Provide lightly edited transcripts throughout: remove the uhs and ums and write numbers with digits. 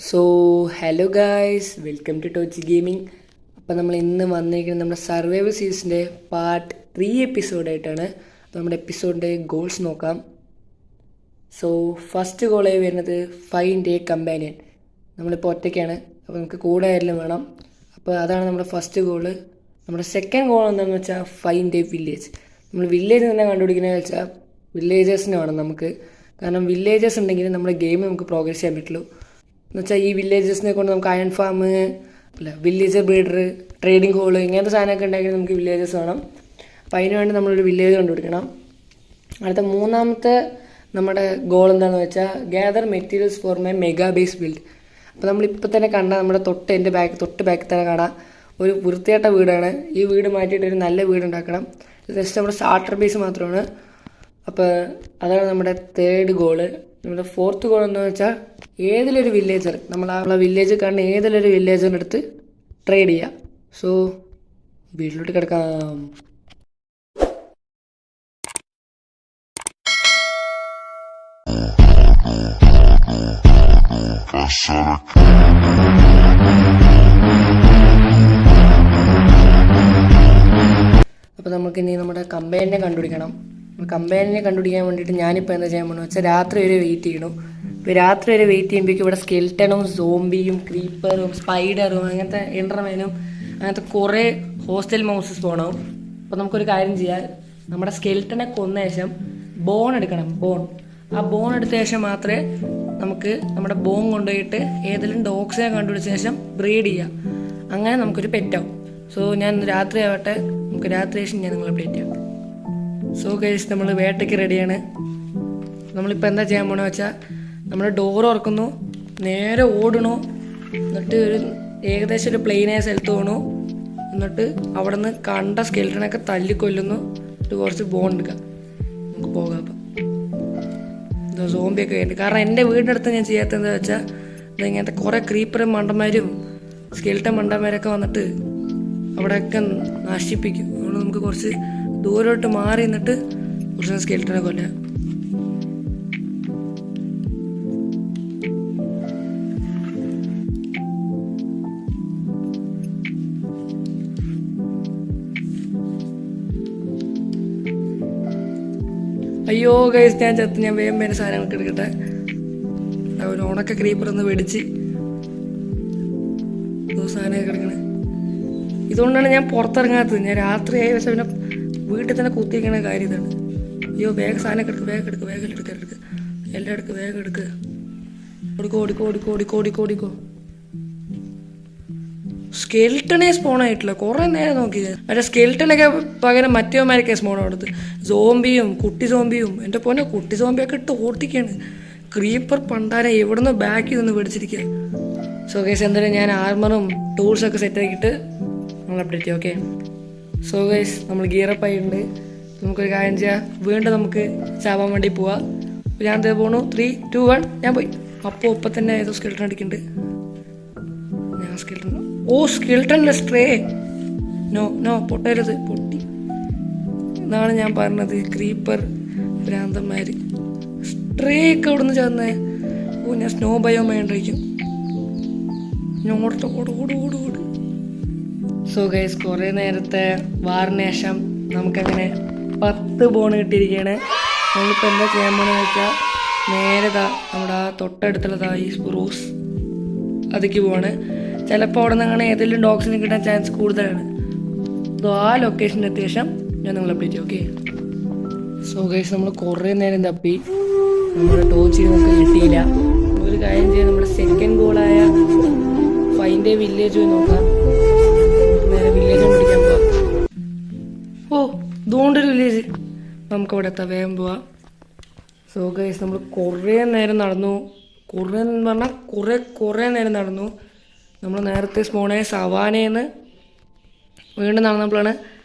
So hello guys, welcome to Torch Gaming. അപ്പോൾ നമ്മൾ ഇന്ന് വന്നിരിക്കുന്നത് നമ്മുടെ സർവൈവൽ സീരീസിൻ്റെ പാർട്ട് 3 എപ്പിസോഡായിട്ടാണ്. അപ്പോൾ നമ്മുടെ എപ്പിസോഡിൻ്റെ ഗോൾസ് നോക്കാം. സോ ഫസ്റ്റ് ഗോളായി വരുന്നത് ഫൈൻഡ് എ കമ്പാനിയൻ. നമ്മളിപ്പോൾ ഒറ്റയ്ക്കാണ്, അപ്പോൾ നമുക്ക് കൂടെ ആരെങ്കിലും വേണം. അപ്പോൾ അതാണ് നമ്മുടെ ഫസ്റ്റ് ഗോള്. നമ്മുടെ സെക്കൻഡ് ഗോൾ എന്താണെന്ന് വെച്ചാൽ ഫൈൻഡ് എ വില്ലേജ്. നമ്മൾ വില്ലേജ് തന്നെ കണ്ടുപിടിക്കുന്നതെന്ന് വെച്ചാൽ വില്ലേജേഴ്സിനെ വേണം നമുക്ക്. കാരണം വില്ലേജേഴ്സ് ഉണ്ടെങ്കിൽ നമ്മുടെ ഗെയിം നമുക്ക് പ്രോഗ്രസ് ചെയ്യാൻ പറ്റുള്ളൂ. എന്ന് വെച്ചാൽ ഈ വില്ലേജസിനെ കൊണ്ട് നമുക്ക് iron farm, villager breeder, trading hall, ഇങ്ങനത്തെ സാധനമൊക്കെ ഉണ്ടെങ്കിൽ നമുക്ക് വില്ലേജസ് വേണം. അപ്പോൾ അതിന് വേണ്ടി നമ്മളൊരു വില്ലേജ് കണ്ടുപിടിക്കണം. അടുത്ത മൂന്നാമത്തെ നമ്മുടെ ഗോൾ എന്താണെന്ന് വെച്ചാൽ gather materials for my mega base build. അപ്പോൾ നമ്മളിപ്പോൾ തന്നെ കണ്ട നമ്മുടെ തൊട്ട് ബാക്കിൽ തന്നെ കാണാം ഒരു വൃത്തിയായിട്ട വീടാണ്. ഈ വീട് മാറ്റിയിട്ട് ഒരു നല്ല വീട് ഉണ്ടാക്കണം. ജസ്റ്റ് നമ്മുടെ സ്റ്റാർട്ടർ ബേസ് മാത്രമാണ്. അപ്പോൾ അതാണ് നമ്മുടെ തേർഡ് ഗോള്. നമ്മുടെ ഫോർത്ത് ഗോൾ എന്താണെന്ന് വെച്ചാൽ ഏതിലൊരു വില്ലേജർ, നമ്മളെ വില്ലേജ് കാണുന്ന ഏതിലൊരു വില്ലേജറിൻ്റെ അടുത്ത് ട്രേഡ് ചെയ്യുക. സോ വീട്ടിലോട്ട് കിടക്കാം. അപ്പോൾ നമുക്കിനി നമ്മുടെ കമ്പൈനെ കണ്ടുപിടിക്കണം. കമ്പൈനെ കണ്ടുപിടിക്കാൻ വേണ്ടിയിട്ട് ഞാനിപ്പോൾ എന്താ ചെയ്യാൻ പോകുന്നത് വെച്ചാൽ രാത്രി വരെ വെയിറ്റ് ചെയ്യണം. ഇപ്പോൾ രാത്രി വരെ വെയിറ്റ് ചെയ്യുമ്പോഴേക്കും ഇവിടെ സ്കെൽട്ടണും സോംബിയും ക്രീപ്പറും സ്പൈഡറും അങ്ങനത്തെ എൻഡർമാനും അങ്ങനത്തെ കുറേ ഹോസ്റ്റൽ മൗസസ് പോകണം. അപ്പോൾ നമുക്കൊരു കാര്യം ചെയ്യാം, നമ്മുടെ സ്കെൽട്ടനെ കൊന്ന ശേഷം ബോൺ എടുക്കണം. ആ ബോൺ എടുത്ത ശേഷം മാത്രമേ നമുക്ക് നമ്മുടെ ബോൺ കൊണ്ടുപോയിട്ട് ഏതെങ്കിലും ഡോഗ്സിനെ കണ്ടുപിടിച്ച ശേഷം ബ്രീഡ് ചെയ്യാം. അങ്ങനെ നമുക്കൊരു പെറ്റാവും. സോ ഞാൻ രാത്രി ആവട്ടെ, നമുക്ക് രാത്രി ശേഷം ഞാൻ നിങ്ങളെ അപ്ഡേറ്റ് ചെയ്യാം. സോ ഗൈസ്, നമ്മൾ വേട്ടയ്ക്ക് റെഡിയാണ്. നമ്മളിപ്പോൾ എന്താ ചെയ്യാൻ പോകണമെന്ന് വെച്ചാൽ നമ്മൾ ഡോർ തുറക്കുന്നു, നേരെ ഓടണു, എന്നിട്ട് ഏകദേശം ഒരു പ്ലെയിനായ സ്ഥലത്ത് പോകണു, എന്നിട്ട് അവിടെ നിന്ന് കണ്ട സ്കെൽട്ടനൊക്കെ തല്ലിക്കൊല്ലുന്നു, എന്നിട്ട് കുറച്ച് ബോൺ എടുക്കാം, നമുക്ക് പോകാം. അപ്പം എന്തോ സോംബിയൊക്കെ കഴിഞ്ഞു. കാരണം എൻ്റെ വീടിൻ്റെ അടുത്ത് ഞാൻ ചെയ്യാത്തതെന്ന് വെച്ചാൽ ഇങ്ങനത്തെ കുറേ ക്രീപ്പറും മണ്ടന്മാരും സ്കെൽട്ടൻ മണ്ടന്മാരൊക്കെ വന്നിട്ട് അവിടെയൊക്കെ നശിപ്പിക്കും. അതുകൊണ്ട് നമുക്ക് കുറച്ച് ദൂരോട്ട് മാറി നിന്നിട്ട് കുറച്ച് സ്കെൽട്ടനെ കൊല്ലാം. അയ്യോ ഗൈസ്, ഞാൻ ചത്ത്. ഞാൻ വേഗം വേറെ സാധനങ്ങൾക്ക് എടുക്കട്ടെ. ഒരു ഉണക്ക ക്രീപ്പർ ഒന്ന് വെടിച്ച് സാധനമൊക്കെ എടുക്കണേ. ഇതുകൊണ്ടാണ് ഞാൻ പുറത്തിറങ്ങാത്തത്. ഞാൻ രാത്രി ആയ ദിവസം പിന്നെ വീട്ടിൽ തന്നെ കുത്തിയിരിക്കണ കാര്യം ഇതാണ്. അയ്യോ വേഗം സാധനമൊക്കെ എടുക്കുക, വേഗം എടുക്കുക, എല്ലാം എടുക്കുക, വേഗം എടുക്കുക. ഓടിക്കോ. സ്കെൽട്ടനെ സ്പോൺ ആയിട്ടില്ല, കുറേ നേരം നോക്കി. മറ്റേ സ്കെൽട്ടനൊക്കെ പകരം മറ്റേമാരൊക്കെ സ്പോൺ കൊടുത്ത് സോംബിയും കുട്ടി സോംബിയും. എൻ്റെ പൊന്നെ, കുട്ടി സോംബിയൊക്കെ ഇട്ട് ഓട്ടിക്കാണ്. ക്രീപ്പർ പണ്ടാരെ എവിടുന്ന് ബാക്കിൽ നിന്ന് പിടിച്ചിരിക്കുക. സോ ഗൈസ്, എന്തായാലും ഞാൻ ആർമറും ടൂൾസൊക്കെ സെറ്റ് ആക്കിയിട്ട് നമ്മൾ അപ്ഡേറ്റ് ചെയ്യാം. ഓക്കെ. സോ ഗൈസ്, നമ്മൾ ഗിയറപ്പ് ആയിട്ടുണ്ട്. നമുക്കൊരു കാര്യം ചെയ്യാം, വീണ്ടും നമുക്ക് ചാവാൻ വേണ്ടി പോവാം. ഞാൻ എന്താ പോണു, 3, 2, 1 ഞാൻ പോയി. അപ്പോൾ ഇപ്പം തന്നെ ഏതോ സ്കെൽട്ടൺ അടിക്കുന്നുണ്ട്. ഞാൻ സ്കെൽട്ടണിലെ സ്ട്രേ. നോ പൊട്ടരുത്, പൊട്ടി. ഇതാണ് ഞാൻ പറഞ്ഞത്, ക്രീപ്പർ ഭ്രാന്തന്മാർ. സ്ട്രേ ഒക്കെ അവിടെ നിന്ന് ചേർന്നേ. ഞാൻ സ്നോ ബയോമായിരിക്കും. ഞാൻ ഓട്. സോ ഗൈസ്, കുറേ നേരത്തെ വാറിന് ശേഷം നമുക്കങ്ങനെ 10 ബോൺ കിട്ടിയിരിക്കുകയാണ്. നമ്മളിപ്പോൾ എന്താ ചെയ്യാൻ പോകുന്നത് വെച്ചാൽ നേരെ നമ്മുടെ ആ തൊട്ടടുത്തുള്ളതാ ഈ സ്പ്രൂസ് അതിക്ക് പോവാണ്. ചിലപ്പോൾ അവിടെ നിന്ന് അങ്ങനെ ഏതെങ്കിലും ഡോഗ്സിന് കിട്ടാൻ ചാൻസ് കൂടുതലാണ്. ആ ലൊക്കേഷനിൽ എത്തിയ ശേഷം ഞാൻ നിങ്ങളെ അപ്ഡേറ്റ് ചെയ്യാം. ഓക്കെ. സോ ഗൈസ്, നമ്മൾ കുറേ നേരം തപ്പി, നമ്മുടെ ടോർച്ച് നമുക്ക് കിട്ടിയില്ല. ഒരു കാര്യം ചെയ്യാം, നമ്മുടെ സെക്കൻഡ് ഗോളായ ഫൈൻഡ് എ വില്ലേജ് പോയി നോക്കാം. നേരെ വില്ലേജ് പിടിക്കാൻ പോവാം. ഇതുകൊണ്ടൊരു വില്ലേജ്, നമുക്ക് അവിടെ എത്താം, വേഗം പോവാം. സോ ഗൈസ്, നമ്മൾ കുറേ നേരം നടന്നു. കുറേ നേരം നടന്നു. നമ്മൾ നേരത്തെ സ്പോണായ സവാനയിൽ നിന്ന് വീണ്ടും നടന്നപ്പോഴാണ്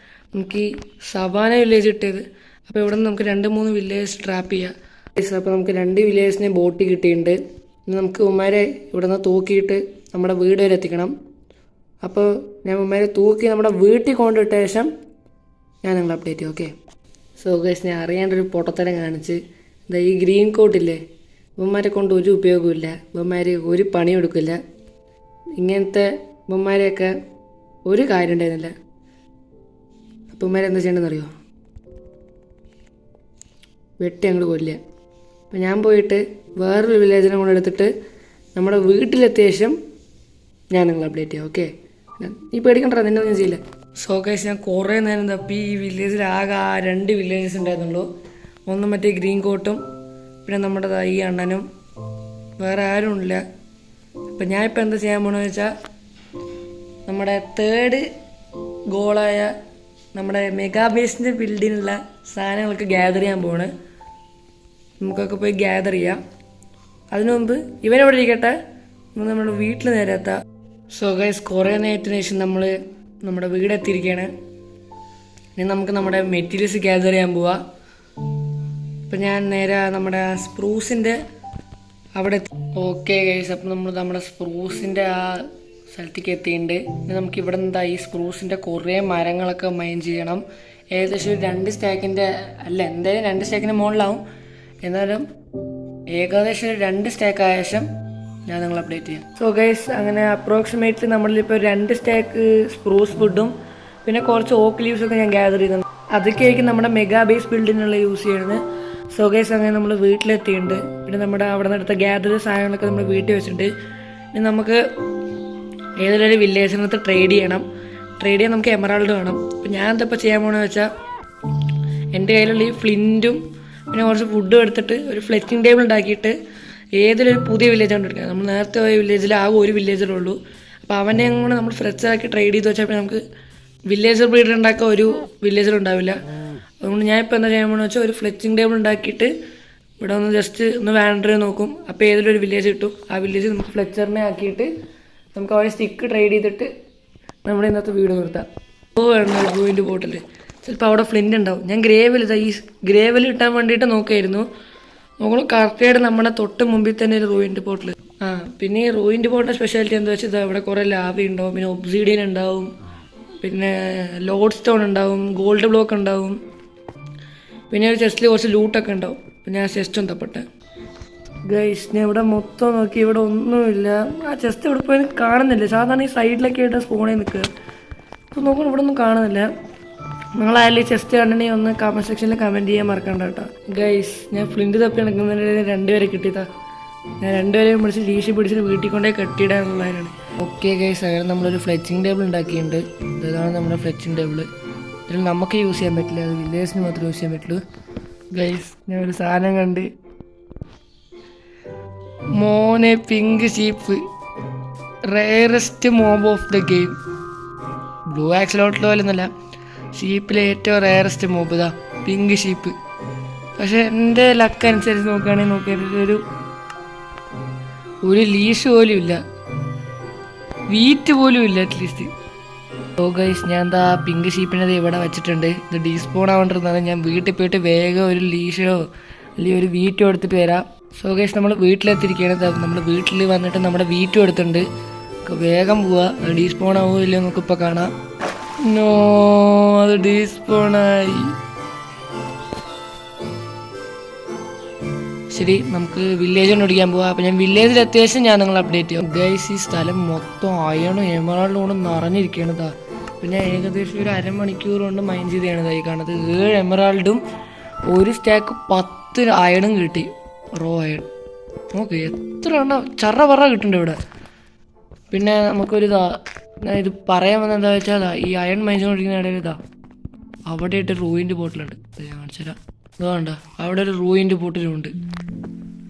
നമുക്ക് ഈ സവാന വില്ലേജ് കിട്ടിയത്. അപ്പോൾ ഇവിടെ നിന്ന് നമുക്ക് 2-3 വില്ലേജ് ട്രാപ്പ് ചെയ്യാം. അപ്പോൾ നമുക്ക് 2 വില്ലേജിനെ ബോട്ട് കിട്ടിയിട്ടുണ്ട്. നമുക്ക് ഉമ്മാരെ ഇവിടെ നിന്ന് തൂക്കിയിട്ട് നമ്മുടെ വീട് വരെ എത്തിക്കണം. അപ്പോൾ ഞാൻ ഉമ്മാരെ തൂക്കി നമ്മുടെ വീട്ടിൽ കൊണ്ടിട്ട ശേഷം ഞാൻ നിങ്ങളെ അപ്ഡേറ്റ് ചെയ്യാം. ഓക്കെ. സോ ഗൈസ്, ഞാൻ അറിയേണ്ട ഒരു പൊട്ടത്തരം കാണിച്ച് ഈ ഗ്രീൻ കോട്ടില്ലേ, ഇവന്മാരെ കൊണ്ട് ഒരു ഉപയോഗമില്ല, ഇവന്മാർ ഒരു പണിയും എടുക്കില്ല. ഇങ്ങനത്തെ ഇവന്മാരെയൊക്കെ ഒരു കാര്യം ഉണ്ടായിരുന്നില്ല. അപ്പം ഇവന്മാരെന്താ ചെയ്യണമെന്നറിയോ? വെട്ടി അങ്ങോട്ട് കൊല്ലുക. അപ്പം ഞാൻ പോയിട്ട് വേറൊരു വില്ലേജിനെ കൊണ്ടെടുത്തിട്ട് നമ്മുടെ വീട്ടിലെത്തിയ ശേഷം ഞാൻ നിങ്ങളെ അപ്ഡേറ്റ് ചെയ്യാം. ഓക്കെ, നീ പേടിക്കണ്ട, നിന്നെ ഒന്നും ചെയ്യില്ല. സോ ഗൈസ്, ഞാൻ കുറേ നേരം തപ്പി. ഈ വില്ലേജിൽ ആകെ 2 വില്ലേജസ് ഉണ്ടായിരുന്നുള്ളൂ. ഒന്ന് മറ്റേ ഗ്രീൻ കോട്ടും പിന്നെ നമ്മുടെ ഈ അണ്ണനും, വേറെ ആരും ഇല്ല. അപ്പം ഞാനിപ്പോൾ എന്താ ചെയ്യാൻ പോകണമെന്ന് വെച്ചാൽ നമ്മുടെ 3rd ഗോളായ നമ്മുടെ മെഗാ ബേസിൻ്റെ ബിൽഡിങ്ങിലുള്ള സാധനങ്ങളൊക്കെ ഗ്യാദർ ചെയ്യാൻ പോവാണ്. നമുക്കൊക്കെ പോയി ഗ്യാദർ ചെയ്യാം. അതിനു മുമ്പ് ഇവനെവിടെ ഇരിക്കട്ടെ, നമ്മുടെ വീട്ടിൽ നേരെ എത്താം. സോ ഗൈസ്, കുറേ നേരത്തിന് ശേഷം നമ്മൾ നമ്മുടെ വീടെത്തിയിരിക്കുകയാണ്. ഇനി നമുക്ക് നമ്മുടെ മെറ്റീരിയൽസ് ഗ്യാദർ ചെയ്യാൻ പോവാം. ഇപ്പം ഞാൻ നേരെ നമ്മുടെ സ്പ്രൂസിൻ്റെ അവിടെ. ഓക്കെ ഗൈസ്, അപ്പം നമ്മൾ നമ്മുടെ സ്പ്രൂസിൻ്റെ ആ സ്ഥലത്തേക്ക് എത്തിയിട്ടുണ്ട്. ഇനി നമുക്ക് ഇവിടെ എന്താ ഈ സ്പ്രൂസിൻ്റെ കുറേ മരങ്ങളൊക്കെ മൈൻ ചെയ്യണം. ഏകദേശം ഒരു 2 സ്റ്റാക്കിൻ്റെ അല്ല, എന്തായാലും 2 സ്റ്റാക്കിൻ്റെ മുകളിലാവും. എന്നാലും ഏകദേശം 2 സ്റ്റാക്ക് ആയ ശേഷം ഞാൻ നിങ്ങൾ അപ്ഡേറ്റ് ചെയ്യാം. സോ ഗൈസ്, അങ്ങനെ അപ്രോക്സിമേറ്റ്ലി നമ്മളിപ്പോൾ 2 സ്റ്റാക്ക് സ്പ്രൂസ് വുഡും പിന്നെ കുറച്ച് ഓക്ക് ലീവ്സൊക്കെ ഞാൻ ഗ്യാദർ ചെയ്തിട്ടുണ്ട്. അതൊക്കെ ആയിരിക്കും നമ്മുടെ മെഗാ ബേസ് ബിൽഡിങ്ങിനുള്ള യൂസ് ചെയ്യുന്നത്. സോ ഗൈസ്, അങ്ങനെ നമ്മൾ വീട്ടിലെത്തിയിട്ടുണ്ട്. പിന്നെ നമ്മുടെ അവിടെ നിന്ന് എടുത്ത ഗ്യാദർ സാധനങ്ങളൊക്കെ നമ്മൾ വീട്ടിൽ വെച്ചിട്ടുണ്ട്. ഇനി നമുക്ക് ഏതെങ്കിലും ഒരു വില്ലേജിനകത്ത് ട്രേഡ് ചെയ്യണം. ട്രേഡ് ചെയ്യാൻ നമുക്ക് എമറാൾഡ് വേണം. അപ്പോൾ ഞാൻ എന്താ ചെയ്യാൻ പോകണമെന്ന് വെച്ചാൽ എൻ്റെ കയ്യിലുള്ള ഈ ഫ്ലിൻറ്റും പിന്നെ കുറച്ച് ഫുഡും എടുത്തിട്ട് ഒരു ഫ്ലെറ്റിംഗ് ടേബിൾ ഉണ്ടാക്കിയിട്ട് ഏതൊരു പുതിയ വില്ലേജ് കൊണ്ടെടുക്കുക. നമ്മൾ നേരത്തെ പോയ വില്ലേജിൽ ആകെ ഒരു വില്ലേജറുള്ളൂ. അപ്പോൾ അവനെ കൂടെ നമ്മൾ ഫ്രെച്ചാക്കി ട്രേഡ് ചെയ്ത് വെച്ചാൽ നമുക്ക് വില്ലേജർ ബ്രീഡർ ഉണ്ടാക്കാൻ ഒരു വില്ലേജർ ഉണ്ടാവില്ല. അതുകൊണ്ട് ഞാൻ ഇപ്പോൾ എന്താ ചെയ്യാൻ പോകുന്നത് വെച്ചാൽ ഒരു ഫ്ലെച്ചിങ് ടേബിൾ ഉണ്ടാക്കിയിട്ട് ഇവിടെ ഒന്ന് ജസ്റ്റ് ഒന്ന് വാൻഡർ നോക്കും. അപ്പോൾ ഏതെങ്കിലും ഒരു വില്ലേജ് കിട്ടും. ആ വില്ലേജ് നമുക്ക് ഫ്ലെച്ചറിനെ ആക്കിയിട്ട് നമുക്ക് അവിടെ സ്റ്റിക്ക് ട്രേഡ് ചെയ്തിട്ട് നമ്മുടെ ഇന്നത്തെ വീട് നിർത്താം. വേണം ബ്ലൂവിൻ്റെ ബോട്ടിൽ ചിലപ്പോൾ അവിടെ ഫ്ലിൻ്റ് ഉണ്ടാവും. ഞാൻ ഗ്രേവൽ ഈ ഗ്രേവൽ കിട്ടാൻ വേണ്ടിയിട്ട് നോക്കിയായിരുന്നു. നോക്കണം, കറക്റ്റായിട്ട് നമ്മുടെ തൊട്ട് മുമ്പിൽ തന്നെ ഒരു റൂയിൻ്റെ ബോട്ടിൽ. പിന്നെ ഈ റൂയിൻ്റെ ബോട്ടിൻ്റെ സ്പെഷ്യാലിറ്റി എന്താ വെച്ചാൽ ഇവിടെ കുറേ ലാവ ഉണ്ടാവും, പിന്നെ ഒബ്സീഡിയൻ ഉണ്ടാവും, പിന്നെ ലോഡ് സ്റ്റോൺ ഉണ്ടാവും, ഗോൾഡ് ബ്ലോക്ക് ഉണ്ടാവും, പിന്നെ ഒരു ചെസ്റ്റിൽ കുറച്ച് ലൂട്ടൊക്കെ ഉണ്ടാവും. പിന്നെ ആ ചെസ്റ്റ് ഒന്ന് തപ്പട്ടെ ഗൈസ്. ഞാൻ ഇവിടെ മൊത്തം നോക്കി, ഇവിടെ ഒന്നുമില്ല. ആ ചെസ്റ്റ് ഇവിടെ പോയി കാണുന്നില്ല. സാധാരണ ഈ സൈഡിലൊക്കെ ആയിട്ട് സ്പോണിൽ നിൽക്കുക. അപ്പോൾ നോക്കണം, ഇവിടെ ഒന്നും കാണുന്നില്ല. നിങ്ങളായാലും ഈ ചെസ്റ്റ് കണ്ടിട്ടുണ്ടെങ്കിൽ ഒന്ന് കമൻറ്റ് സെക്ഷനിൽ കമൻറ്റ് ചെയ്യാൻ മറക്കണ്ട കേട്ടോ ഗൈസ്. ഞാൻ ഫ്ലിൻറ്റ് തപ്പി നടക്കുന്നതിന് 2 പേരെ കിട്ടിയതാ. ഞാൻ 2 പേരെയും പിടിച്ച് ലീഷി പിടിച്ചിട്ട് വീട്ടിൽ കൊണ്ടേ കെട്ടിയിടാനുള്ളതിനാണ്. ഓക്കെ ഗൈസ്, അങ്ങനെ നമ്മളൊരു ഫ്ലെച്ചിങ് ടേബിൾ ഉണ്ടാക്കിയിട്ടുണ്ട്. ഇതാണ് നമ്മുടെ ഫ്ലെച്ചിങ് ടേബിൾ. ഇതിൽ നമുക്ക് യൂസ് ചെയ്യാൻ പറ്റില്ല, അത് വില്ലേജിന് മാത്രമേ യൂസ് ചെയ്യാൻ പറ്റുള്ളൂ. ഗൈസ്, ഞാൻ ഒരു സാധനം കണ്ട്, മോനെ pink sheep, rarest mob of the game. Blue ആക്സിലോട്ടിലോ അല്ലെന്നല്ല, ഷീപ്പിലെ ഏറ്റവും റെയറസ്റ്റ് മോബ് ഇതാ പിങ്ക് ഷീപ്പ്. പക്ഷെ എൻ്റെ ലക്ക് അനുസരിച്ച് നോക്കുകയാണെങ്കിൽ ഒരു ലീഷ് പോലും ഇല്ല, വീറ്റ് പോലും ഇല്ല അറ്റ്ലീസ്റ്റ്. ഓ ഗൈസ്, ഞാൻ എന്താ പിങ്ക് ഷീപ്പിനത് ഇവിടെ വെച്ചിട്ടുണ്ട്. ഇത് ഡീസ്പോൺ ആവേണ്ടിരുന്നത്. ഞാൻ വീട്ടിൽ പോയിട്ട് വേഗം ഒരു ലീഷോ അല്ലെങ്കിൽ ഒരു വീറ്റോ എടുത്തിട്ട് വരാം. സോ ഗൈസ്, നമ്മൾ വീട്ടിലെത്തിയിരിക്കുകയാണ്. നമ്മൾ വീട്ടിൽ വന്നിട്ട് നമ്മുടെ വീറ്റും എടുത്തിട്ടുണ്ട്. വേഗം പോവാ, ഡീസ്പോൺ ആവുമോ ഇല്ലയോ നമുക്ക് ഇപ്പോൾ കാണാം. നോ, അത് ഡീസ്പോണായി. ശരി, നമുക്ക് വില്ലേജ് കൊണ്ട് ഓടിക്കാൻ പോവാം. അപ്പോൾ ഞാൻ വില്ലേജിൽ അത്യാവശ്യം ഞാൻ നിങ്ങൾ അപ്ഡേറ്റ് ചെയ്യാം ഗൈസ്. ഈ സ്ഥലം മൊത്തം അയണും എമറാൾഡും കൊണ്ട് നിറഞ്ഞിരിക്കുകയാണിതാ. പിന്നെ ഏകദേശം ഒരു അരമണിക്കൂർ കൊണ്ട് മൈൻ ചെയ്താണ് ഈ കാണുന്നത്. 7 എമറാൾഡും ഒരു സ്റ്റാക്ക് 10 അയണും കിട്ടി, റോ അയൺ. നോക്ക് എത്ര എണ്ണം ചറ പറ കിട്ടുന്നുണ്ട് ഇവിടെ. പിന്നെ നമുക്കൊരിതാ, ഞാൻ ഇത് പറയാൻ വന്നത് എന്താ വെച്ചാൽ ഈ അയൺ മൈൻസുകൊണ്ടിരിക്കുന്ന ഇടയിൽ അവിടെ ആയിട്ട് റൂയിൻ്റെ ബോട്ടിലുണ്ട്. ഞാൻ കാണിച്ചു തരാം. ഇതുകൊണ്ട് അവിടെ ഒരു റൂയിൻ്റെ ബോട്ടിലുണ്ട്.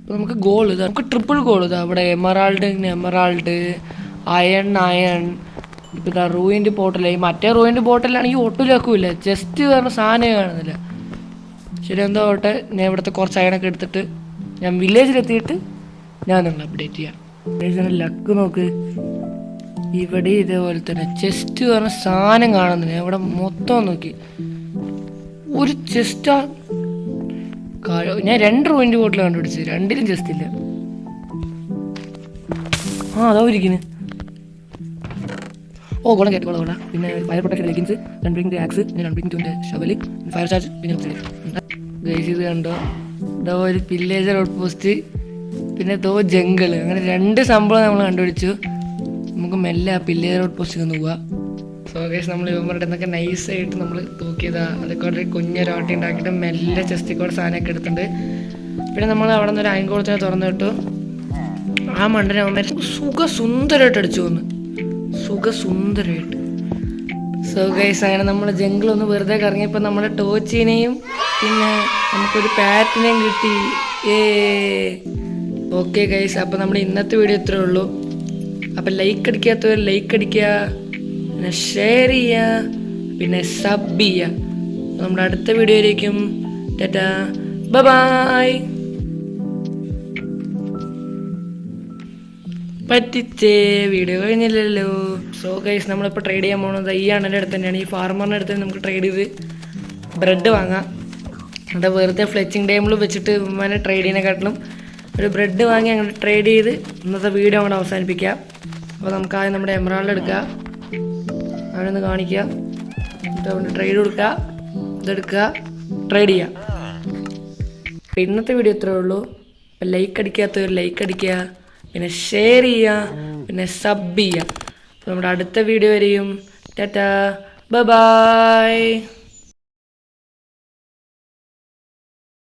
അപ്പോൾ നമുക്ക് ഗോൾ ഇതാ, നമുക്ക് ട്രിപ്പിൾ ഗോൾ ഇതാ. അവിടെ എമറാൾഡ്, അയൺ. ഇപ്പോൾ ഇതാ റൂയിൻ്റെ ബോട്ടിൽ. ഈ മറ്റേ റൂയിൻ്റെ ബോട്ടിലാണെങ്കിൽ ഒട്ടും ലക്കുമില്ല, ജസ്റ്റ് പറഞ്ഞ സാധനമേ കാണുന്നില്ല. ശരി, എന്താ പോട്ടെ, ഞാൻ ഇവിടുത്തെ കുറച്ച് അയണൊക്കെ എടുത്തിട്ട് ഞാൻ വില്ലേജിലെത്തിയിട്ട് ഞാൻ നിങ്ങൾ അപ്ഡേറ്റ് ചെയ്യാം. ലക്ക് നോക്ക്, ഇവിടെ ഇതേപോലെ തന്നെ ചെസ്റ്റ് പറഞ്ഞ സാധനം കാണുന്നില്ല. ഇവിടെ മൊത്തം നോക്കി ഒരു ചെസ്റ്റാ. ഞാൻ 2 റൂയിൻ്റെ ബോട്ടിൽ കണ്ടുപിടിച്ച്, 2ലും ചെസ്റ്റ് ഇല്ല. അതാ ഇരിക്കുന്നു. ഓ ഗോളം കേട്ട് ഗോള. പിന്നെ ഫയർ പ്രൊട്ടക്ഷൻ ലെഗിൻസ്, രൺബ്രിങ്ങിൻ്റെ ആക്സ്, പിന്നെ രൺബ്രിങ്ങിൻ്റെ ഷവല്, ഫയർ ചാർജ്, പിന്നെ ഗൈസ് ഇത് കണ്ടോ, ഇതാ ഒരു വില്ലേജർ ഔട്ട് പോസ്റ്റ്. പിന്നെ ജംഗിള്, അങ്ങനെ 2 സംഭവം നമ്മൾ കണ്ടുപിടിച്ചു. നമുക്ക് മെല്ലെ ആ പില്ലേർ ഔട്ട് പോസ്റ്റ് ഒന്ന് പോവാം. സോ ഗൈസ് നമ്മൾ ഇവന്മാരുടെ നിന്നൊക്കെ നൈസായിട്ട് നമ്മൾ തൂക്കിയതാ. അതൊക്കെ ഒരു കുഞ്ഞൊരോട്ടി ഉണ്ടാക്കിയിട്ട് മെല്ലെ ചെസ്റ്റിൽ കൂടെ സാധനമൊക്കെ എടുത്തിട്ടുണ്ട്. പിന്നെ നമ്മൾ അവിടെ നിന്ന് ഒരു അയൻകോളത്തിനെ തുറന്നു വിട്ടു. ആ മണ്ടനെ അവന്മാർ സുഖസുന്ദരമായിട്ട് അടിച്ചു വന്ന്, സുഖസുന്ദരമായിട്ട്. സോ ഗൈസ് അങ്ങനെ നമ്മൾ ജംഗിളൊന്ന് വെറുതെ കറങ്ങിയപ്പോൾ നമ്മുടെ ടോച്ചിനെയും പിന്നെ നമുക്കൊരു പാറ്റിനെയും കിട്ടി. ഓക്കെ ഗൈസ്, അപ്പോൾ നമ്മുടെ ഇന്നത്തെ വീഡിയോ ഇത്രേ ഉള്ളൂ. അപ്പോൾ ലൈക്ക് അടിക്കാത്തവർ ലൈക്ക് അടിക്കുക, പിന്നെ ഷെയർ ചെയ്യുക, പിന്നെ സബ് ചെയ്യുക. നമ്മുടെ അടുത്ത വീഡിയോ ആയിരിക്കും. Tata bye. പറ്റിച്ചേ, വീഡിയോ കഴിഞ്ഞില്ലല്ലോ. സോ ഗൈസ് നമ്മളിപ്പോൾ ട്രേഡ് ചെയ്യാൻ പോകുന്നത് ഈ അണ്ണൻ്റെ അടുത്ത് തന്നെയാണ്. ഈ ഫാർമറിൻ്റെ അടുത്ത് നമുക്ക് ട്രേഡ് ചെയ്ത് ബ്രെഡ് വാങ്ങാം. അത് വെറുതെ ഫ്ലെച്ചിങ് ടൈമിൽ വെച്ചിട്ട് പിന്നെ ട്രേഡ് ചെയ്യുന്നതിനെക്കാട്ടിലും ഒരു ബ്രെഡ് വാങ്ങി അങ്ങനെ ട്രേഡ് ചെയ്ത് ഇന്നത്തെ വീഡിയോ അങ്ങോട്ട് അവസാനിപ്പിക്കാം. അപ്പോൾ നമുക്ക് ആദ്യം നമ്മുടെ എമറാൾഡ് എടുക്കുക, അവിടെ നിന്ന് കാണിക്കുക, എന്നിട്ട് ട്രേഡ് കൊടുക്കുക, ഇതെടുക്കുക, ട്രേഡ് ചെയ്യുക. അപ്പോൾ ഇന്നത്തെ വീഡിയോ ഇത്രേ ഉള്ളൂ. അപ്പോൾ ലൈക്ക് അടിക്കാത്തവർ ലൈക്ക് അടിക്കുക, പിന്നെ ഷെയർ ചെയ്യുക, പിന്നെ സബ് ചെയ്യുക. അപ്പോൾ നമ്മുടെ അടുത്ത വീഡിയോ വരെയും ടാറ്റാ ബൈ.